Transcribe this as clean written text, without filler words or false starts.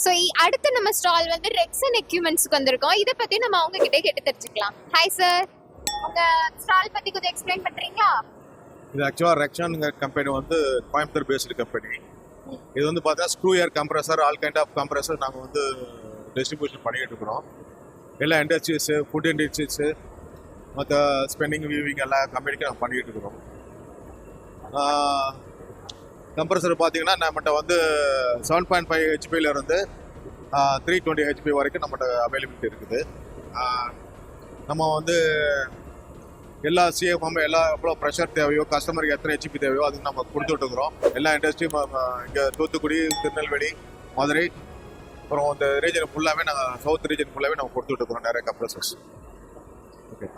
So அடுத்து நம்ம stall வந்து ரெக்ஸன் எக்யூப்மெண்ட்ஸ்க்கு வந்திருக்கோம். இதை பற்றி நம்ம அவங்க கிட்டே கேட்டு தெரிஞ்சுக்கலாம். ஹாய் சார், உங்கள் ஸ்டால் பற்றி கொஞ்சம் எக்ஸ்பிளைன் பண்ணுறீங்களா? இது ஆக்சுவலாக ரெக்ஸானுங்கிற கம்பெனி வந்து கோயம்புத்தூர் பேஸ்டு கம்பெனி. இது வந்து பார்த்தா screw air compressor, all kind of compressor நாங்கள் வந்து டிஸ்ட்ரிபியூஷன் பண்ணிக்கிட்டு இருக்கிறோம். எல்லா இண்டஸ்ட்ரீஸு, ஃபுட் இண்டஸ்ட்ரீஸு, மற்ற ஸ்பென்னிங் வீவிங் எல்லா கம்பெனிக்கும் நாங்கள் பண்ணிக்கிட்டு இருக்கிறோம். கம்ப்ரஸர் பார்த்தீங்கன்னா நம்மகிட்ட வந்து 7.5 ஹெச்பியிலேருந்து 320 ஹெச்பி வரைக்கும் நம்மகிட்ட அவைலபிலிட்டி இருக்குது. நம்ம வந்து எல்லா சிஎஃப்எம் எல்லா எவ்வளோ ப்ரெஷர் தேவையோ, கஸ்டமருக்கு எத்தனை ஹெச்பி தேவையோ அதுக்கு நம்ம கொடுத்துட்ருக்குறோம். எல்லா இண்டஸ்ட்ரியும் இங்கே தூத்துக்குடி, திருநெல்வேலி, மதுரை, அப்புறம் இந்த ரீஜன் ஃபுல்லாகவே நாங்கள் சவுத் ரீஜன் ஃபுல்லாகவே நம்ம கொடுத்துட்ருக்குறோம் நிறைய கம்ப்ரஸர்ஸ். ஓகே.